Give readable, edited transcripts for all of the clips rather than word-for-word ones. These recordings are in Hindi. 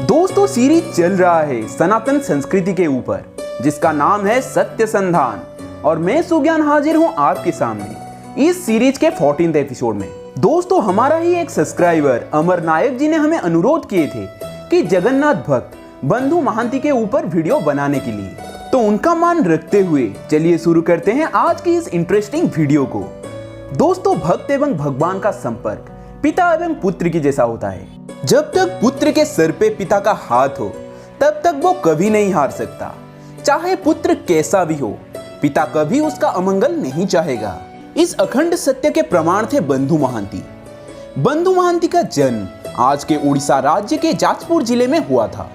दोस्तों सीरीज चल रहा है सनातन संस्कृति के ऊपर, जिसका नाम है सत्य संधान, और मैं सुज्ञान हाजिर हूं आपके सामने इस सीरीज के 14th एपिसोड में। दोस्तों हमारा ही एक सब्सक्राइबर अमर नायक जी ने हमें अनुरोध किए थे कि जगन्नाथ भक्त बंधु महांती के ऊपर वीडियो बनाने के लिए, तो उनका मान रखते हुए चलिए शुरू करते हैं आज की इस इंटरेस्टिंग वीडियो को। दोस्तों भक्त एवं भगवान का संपर्क पिता एवं पुत्र की जैसा होता है। जब तक पुत्र के सर पे पिता का हाथ हो तब तक वो कभी नहीं हार सकता। चाहे पुत्र कैसा भी हो, पिता कभी उसका अमंगल नहीं चाहेगा। इस अखंड सत्य के प्रमाण थे बंधु महांती। बंधु महांती का जन्म आज के उड़ीसा राज्य के जाजपुर जिले में हुआ था।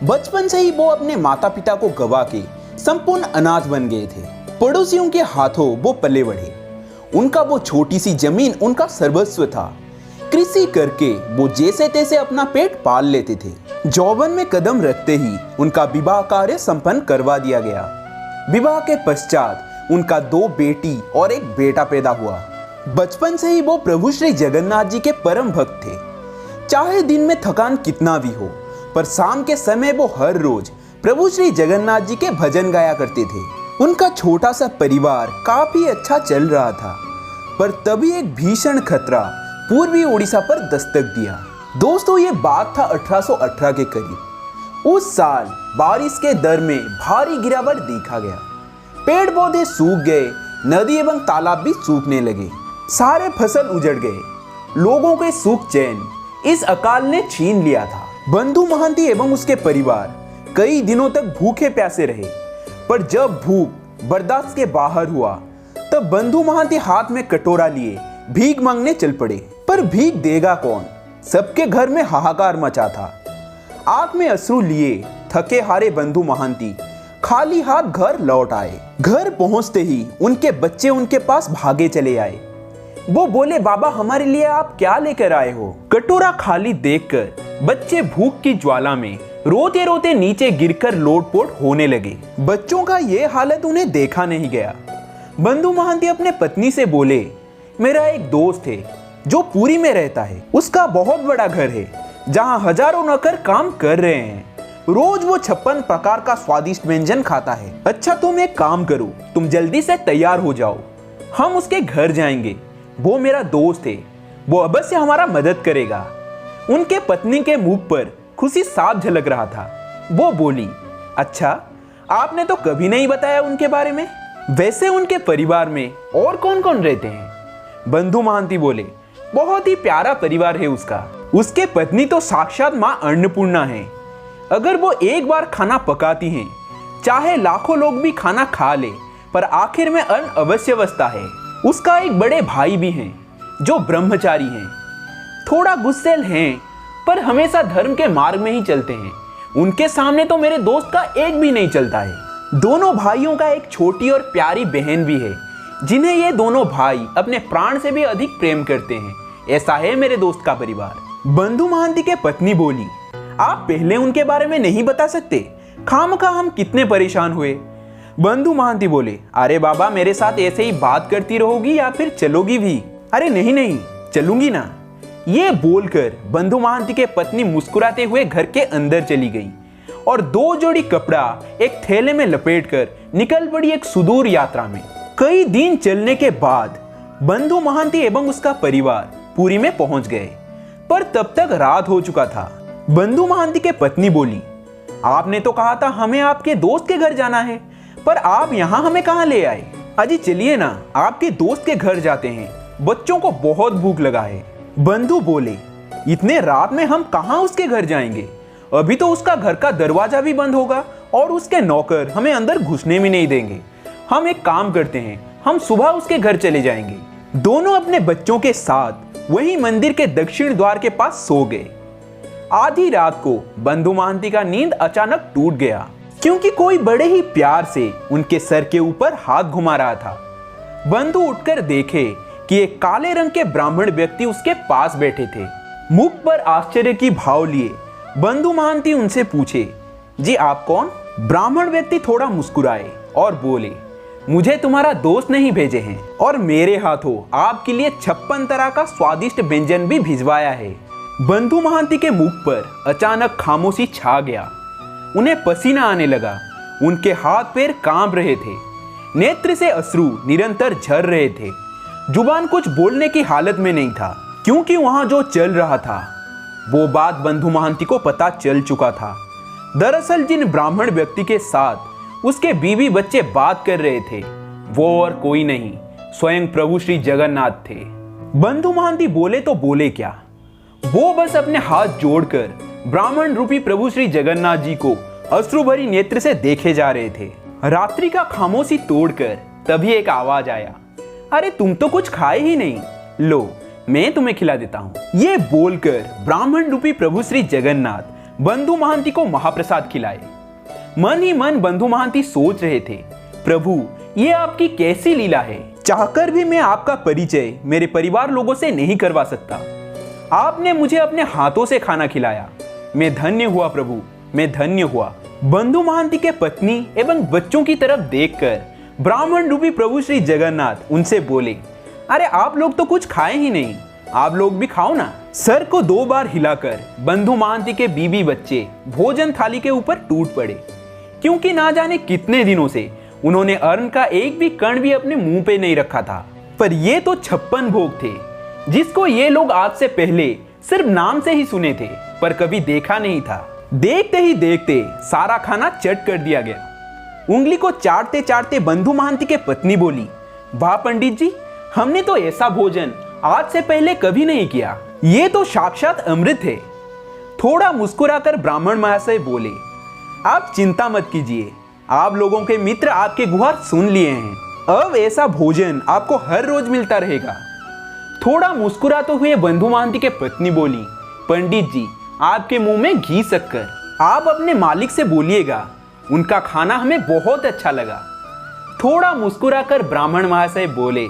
बचपन से ही वो अपने माता पिता को गवा के संपूर्ण अनाथ बन गए थे। पड़ोसियों के हाथों वो पले बढ़े। उनका वो छोटी सी जमीन उनका सर्वस्व था। कृषि करके वो जैसे तैसे अपना पेट पाल लेते थे। जौवन में कदम रखते ही उनका विवाह कार्य संपन्न करवा दिया गया। विवाह के पश्चात उनका 2 बेटी और 1 बेटा पैदा हुआ। बचपन से ही वो प्रभु श्री जगन्नाथ जी के परम भक्त थे। चाहे दिन में थकान कितना भी हो, पर शाम के समय वो हर रोज प्रभु श्री जगन्नाथ जी के भजन गाया करते थे। उनका छोटा सा परिवार काफी अच्छा चल रहा था, पर तभी एक भीषण खतरा पूर्वी उड़ीसा पर दस्तक दिया। दोस्तों ये बात था 1818 के करीब। उस साल बारिश के दर में भारी गिरावट देखा गया। पेड़ पौधे सूख गए, नदी एवं तालाब भी सूखने लगे, सारे फसल उजड़ गए। लोगों के सुख चैन इस अकाल ने छीन लिया था। बंधु महांती एवं उसके परिवार कई दिनों तक भूखे प्यासे रहे, पर जब भूख बर्दाश्त के बाहर हुआ तब बंधु महांती हाथ में कटोरा लिए भीख मांगने चल पड़े। पर भीख देगा कौन? सबके घर में हाहाकार मचा था। आंख में अश्रु लिए थके हारे बंधु महांती खाली हाथ घर लौट आए। घर पहुंचते ही उनके बच्चे उनके पास भागे चले आए। वो बोले, बाबा हमारे लिए आप क्या लेकर आए हो? कटोरा खाली देखकर बच्चे भूख की ज्वाला में रोते रोते नीचे गिरकर लोटपोट होने लगे। बच्चों का ये हालत उन्हें देखा नहीं गया। बंधु महांती अपने पत्नी से बोले, मेरा एक दोस्त है जो पुरी में रहता है। उसका बहुत बड़ा घर है जहां हजारों नौकर काम कर रहे हैं। रोज वो 56 प्रकार का स्वादिष्ट व्यंजन खाता है। अच्छा तुम एक काम करो, तुम जल्दी से तैयार हो जाओ, हम उसके घर जाएंगे। वो मेरा दोस्त है, वो अवश्य हमारा मदद करेगा। उनके पत्नी के मुख पर खुशी साफ झलक रहा था। वो बोली, अच्छा आपने तो कभी नहीं बताया उनके बारे में। वैसे उनके परिवार में और कौन कौन रहते हैं? बंधु महांती बोले, बहुत ही प्यारा परिवार है उसका। उसके पत्नी तो साक्षात मां अन्नपूर्णा है। अगर वो एक बार खाना पकाती हैं, चाहे लाखों लोग भी खाना खा ले, पर आखिर में अन्न अवश्य बचता है। उसका एक बड़े भाई भी हैं जो ब्रह्मचारी हैं, थोड़ा गुस्सैल हैं, पर हमेशा धर्म के मार्ग में ही चलते हैं। उनके सामने तो मेरे दोस्त का एक भी नहीं चलता है। दोनों भाइयों का एक छोटी और प्यारी बहन भी है, जिन्हें ये दोनों भाई अपने प्राण से भी अधिक प्रेम करते हैं। ऐसा है मेरे दोस्त का परिवार। बंधु महांती के पत्नी बोली, आप पहले उनके बारे में नहीं बता सकते? खामखा हम कितने परेशान हुए। बंधु महांती बोले, अरे बाबा मेरे साथ ऐसे ही बात करती रहोगी या फिर चलोगी भी? अरे नहीं नहीं चलूंगी ना। ये बोलकर बंधु महांती के पत्नी मुस्कुराते हुए घर के अंदर चली गई और 2 जोड़ी कपड़ा एक थैले में लपेटकर निकल पड़ी एक सुदूर यात्रा में। कई दिन चलने के बाद बंधु महांती एवं उसका परिवार पुरी में पहुंच गए, पर तब तक रात हो चुका था। बंधु महांती के पत्नी बोली, आपने तो कहा था हमें आपके दोस्त के घर जाना है, पर आप यहाँ हमें कहाँ ले आए? अजी चलिए ना, आपके दोस्त के घर जाते हैं, बच्चों को बहुत भूख लगा है। बंधु बोले, इतने रात में हम कहाँ उसके घर जाएंगे? अभी तो उसका घर का दरवाजा भी बंद होगा और उसके नौकर हमें अंदर घुसने भी नहीं देंगे। हम एक काम करते हैं, हम सुबह उसके घर चले जाएंगे। दोनों अपने बच्चों के साथ वही मंदिर के दक्षिण द्वार के पास सो गए। आधी रात को बंधु महांती का नींद अचानक टूट गया, क्योंकि कोई बड़े ही प्यार से उनके सर के ऊपर हाथ घुमा रहा था। बंधु उठकर देखे कि एक काले रंग के ब्राह्मण व्यक्ति उसके पास बैठे थे। मुख पर आश्चर्य की भाव लिए बंधु महांती उनसे पूछे, जी आप कौन? ब्राह्मण व्यक्ति थोड़ा मुस्कुराए और बोले, मुझे तुम्हारा दोस्त नहीं भेजे हैं, और मेरे हाथों आपके लिए 56 तरह का स्वादिष्ट व्यंजन भी भिजवाया है। बंधु महांती के मुख पर अचानक खामोशी छा गया। उन्हें पसीना आने लगा, उनके हाथ पैर कांप रहे थे, नेत्र से अश्रु निरंतर झर रहे थे। जुबान कुछ बोलने की हालत में नहीं था, क्योंकि वहां जो चल रहा था वो बात बंधु महांती को पता चल चुका था। दरअसल जिन ब्राह्मण व्यक्ति के साथ उसके बीवी बच्चे बात कर रहे थे वो और कोई नहीं, स्वयं प्रभु श्री जगन्नाथ थे। बंधु महांती बोले तो बोले क्या, वो बस अपने हाथ जोड़कर ब्राह्मण रूपी प्रभु श्री जगन्नाथ जी को अश्रु भरी नेत्र से देखे जा रहे थे। रात्रि का खामोशी तोड़कर तभी एक आवाज आया, अरे तुम तो कुछ खाए ही नहीं, लो मैं तुम्हें खिला देता हूं। ये बोलकर ब्राह्मण रूपी प्रभु श्री जगन्नाथ बंधु महांती को महाप्रसाद खिलाए। मन ही मन बंधु महांती सोच रहे थे, प्रभु ये आपकी कैसी लीला है, चाहकर भी मैं आपका परिचय मेरे परिवार लोगों से नहीं करवा सकता। आपने मुझे अपने हाथों से खाना खिलाया, मैं धन्य हुआ प्रभु, मैं धन्य हुआ। बंधु महांती के पत्नी एवं बच्चों की तरफ देखकर ब्राह्मण रूपी प्रभु श्री जगन्नाथ उनसे बोले, अरे आप लोग तो कुछ खाए ही नहीं, आप लोग भी खाओ ना। सर को 2 बार हिलाकर बंधु महांती के बीबी बच्चे भोजन थाली के ऊपर टूट पड़े, क्योंकि ना जाने कितने दिनों से उन्होंने अन्न का एक भी कण भी अपने मुंह पे नहीं रखा था। पर ये तो 56 भोग थे, जिसको ये लोग आज से पहले सिर्फ नाम से ही सुने थे पर कभी देखा नहीं था। देखते ही देखते सारा खाना चट कर दिया गया। उंगली को चाटते चाटते बंधु महांती के पत्नी बोली, वाह पंडित जी, हमने तो ऐसा भोजन आज से पहले कभी नहीं किया, ये तो साक्षात अमृत है। थोड़ा मुस्कुराकर ब्राह्मण महाशय बोले, आप चिंता मत कीजिए, आप लोगों के मित्र आपके गुहार सुन लिए हैं, अब ऐसा भोजन आपको हर रोज मिलता रहेगा। थोड़ा मुस्कुराते हुए बंधु महांती के पत्नी बोली, पंडित जी आपके मुंह में घी शक्कर, आप अपने मालिक से बोलिएगा, उनका खाना हमें बहुत अच्छा लगा। थोड़ा मुस्कुराकर ब्राह्मण महाशय बोले,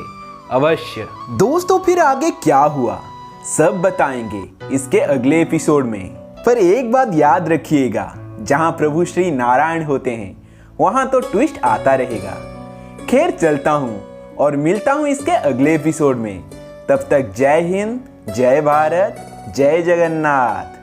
अवश्य। दोस्तों फिर आगे क्या हुआ सब बताएंगे इसके अगले एपिसोड में। पर एक बात याद रखिएगा, जहां प्रभु श्री नारायण होते हैं वहां तो ट्विस्ट आता रहेगा। खैर चलता हूं और मिलता हूं इसके अगले एपिसोड में। तब तक जय हिंद, जय भारत, जय जगन्नाथ।